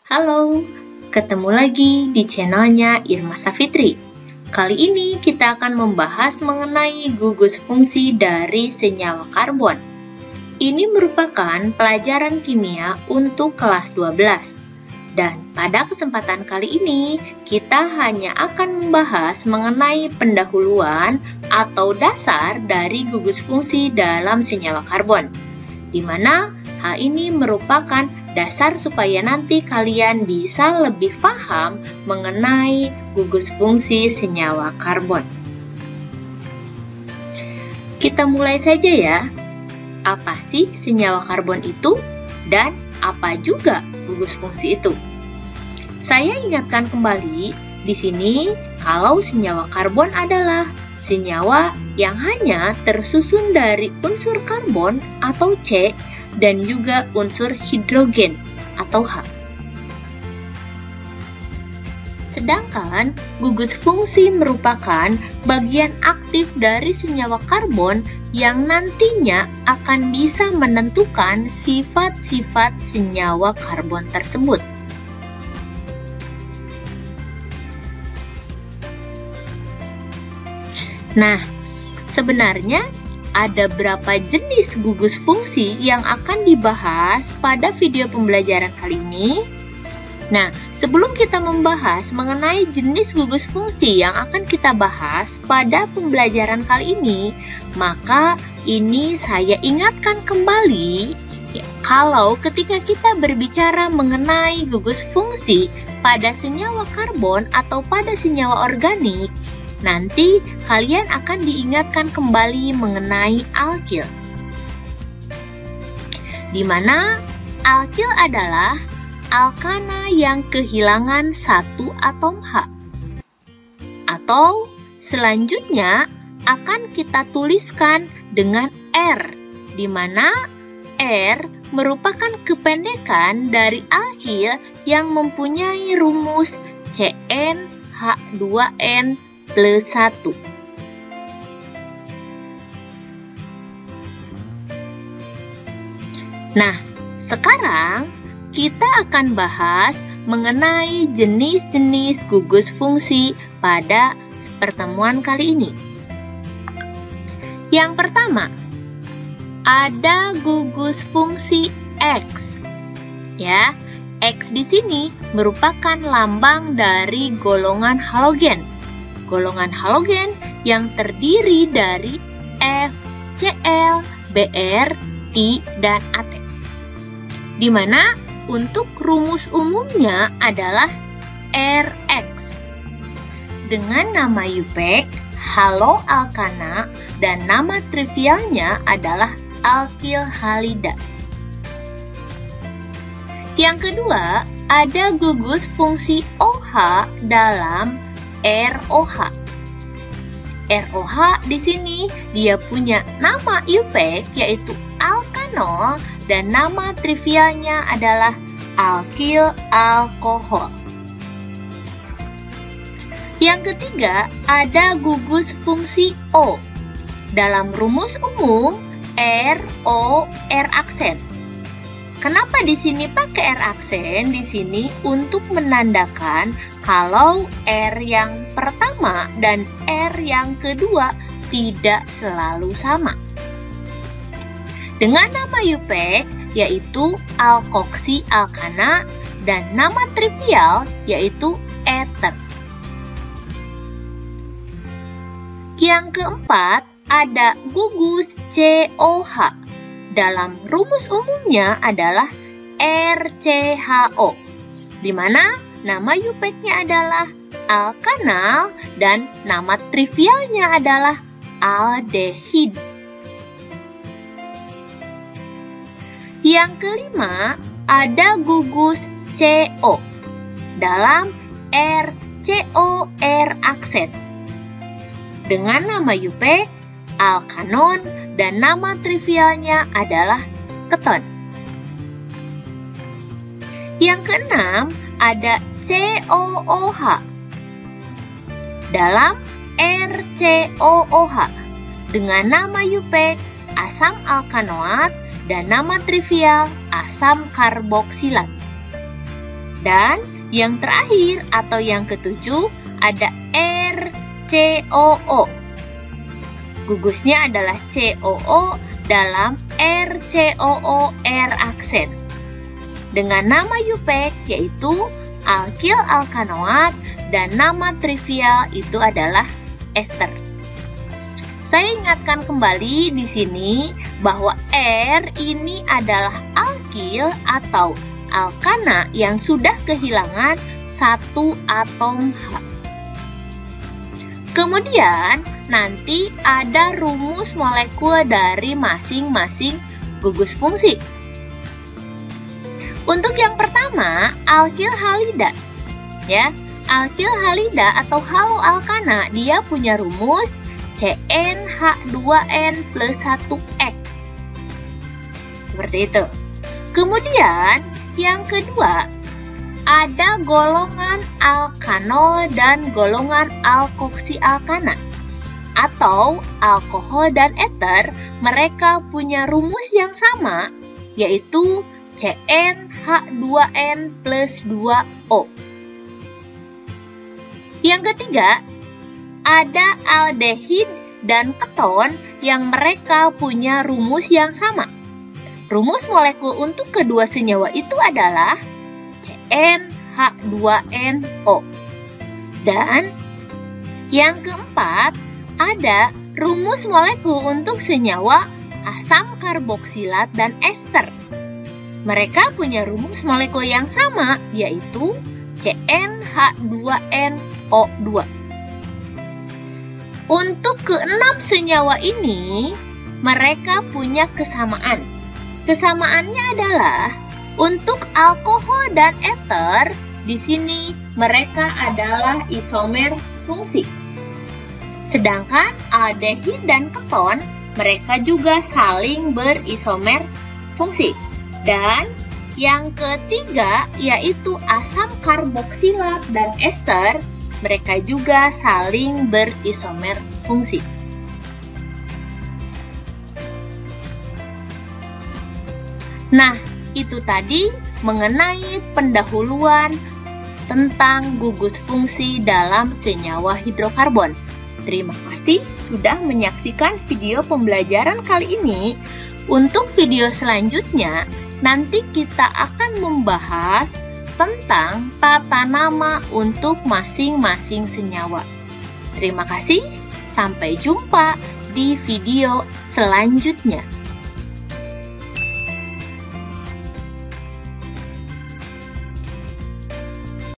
Halo, ketemu lagi di channelnya Irma Safitri. Kali ini kita akan membahas mengenai gugus fungsi dari senyawa karbon. Ini merupakan pelajaran kimia untuk kelas 12. Dan pada kesempatan kali ini, kita hanya akan membahas mengenai pendahuluan atau dasar dari gugus fungsi dalam senyawa karbon, di mana hal ini merupakan dasar supaya nanti kalian bisa lebih paham mengenai gugus fungsi senyawa karbon. Kita mulai saja ya. Apa sih senyawa karbon itu dan apa juga gugus fungsi itu? Saya ingatkan kembali di sini kalau senyawa karbon adalah senyawa yang hanya tersusun dari unsur karbon atau C dan juga unsur hidrogen atau H. Sedangkan gugus fungsi merupakan bagian aktif dari senyawa karbon yang nantinya akan bisa menentukan sifat-sifat senyawa karbon tersebut. Nah, sebenarnya ada berapa jenis gugus fungsi yang akan dibahas pada video pembelajaran kali ini? Nah, sebelum kita membahas mengenai jenis gugus fungsi yang akan kita bahas pada pembelajaran kali ini, maka ini saya ingatkan kembali ya, kalau ketika kita berbicara mengenai gugus fungsi pada senyawa karbon atau pada senyawa organik, nanti kalian akan diingatkan kembali mengenai alkil. Di mana alkil adalah alkana yang kehilangan satu atom H. Atau selanjutnya akan kita tuliskan dengan R, di mana R merupakan kependekan dari alkil yang mempunyai rumus CnH2n+1. Nah, sekarang kita akan bahas mengenai jenis-jenis gugus fungsi pada pertemuan kali ini. Yang pertama, ada gugus fungsi X. Ya, X di sini merupakan lambang dari golongan halogen. Golongan halogen yang terdiri dari F, Cl, Br, I, dan At. Di mana untuk rumus umumnya adalah Rx. Dengan nama IUPAC, halo alkana, dan nama trivialnya adalah alkil halida. Yang kedua, ada gugus fungsi OH dalam ROH. ROH di sini dia punya nama IUPAC yaitu alkanol dan nama trivialnya adalah alkil alkohol. Yang ketiga, ada gugus fungsi O. Dalam rumus umum RO R aksen. Kenapa di sini pakai R aksen? Di sini untuk menandakan kalau R yang pertama dan R yang kedua tidak selalu sama. Dengan nama IUPAC yaitu alkoksi alkana dan nama trivial yaitu ether. Yang keempat, ada gugus COH. Dalam rumus umumnya adalah RCHO, di mana nama IUPAC-nya adalah alkanal dan nama trivialnya adalah aldehid. Yang kelima, ada gugus CO dalam RCOR aksen. Dengan nama IUPAC, alkanon, dan nama trivialnya adalah keton. Yang keenam, ada COOH dalam RCOOH dengan nama IUPAC asam alkanoat dan nama trivial asam karboksilat. Dan yang terakhir atau yang ketujuh ada RCOO. Gugusnya adalah COO dalam RCOO R aksen. Dengan nama IUPAC yaitu alkil alkanoat dan nama trivial itu adalah ester. Saya ingatkan kembali di sini bahwa R ini adalah alkil atau alkana yang sudah kehilangan satu atom H. Kemudian nanti ada rumus molekul dari masing-masing gugus fungsi. Untuk yang pertama, alkil halida. Ya, alkil halida atau haloalkana dia punya rumus CnH2n plus 1X. Seperti itu. Kemudian yang kedua, ada golongan alkanol dan golongan alkoksialkana atau alkohol dan eter. Mereka punya rumus yang sama, yaitu CnH2n plus 2O. Yang ketiga, ada aldehid dan keton yang mereka punya rumus yang sama. Rumus molekul untuk kedua senyawa itu adalah CnH2nO. Dan yang keempat, ada rumus molekul untuk senyawa asam karboksilat dan ester. Mereka punya rumus molekul yang sama, yaitu CnH2nO2. Untuk keenam senyawa ini, mereka punya kesamaan. Kesamaannya adalah untuk alkohol dan eter, di sini mereka adalah isomer fungsi. Sedangkan aldehid dan keton, mereka juga saling berisomer fungsi. Dan yang ketiga yaitu asam karboksilat dan ester, mereka juga saling berisomer fungsi. Nah, itu tadi mengenai pendahuluan tentang gugus fungsi dalam senyawa hidrokarbon. Terima kasih sudah menyaksikan video pembelajaran kali ini. Untuk video selanjutnya, nanti kita akan membahas tentang tata nama untuk masing-masing senyawa. Terima kasih, sampai jumpa di video selanjutnya.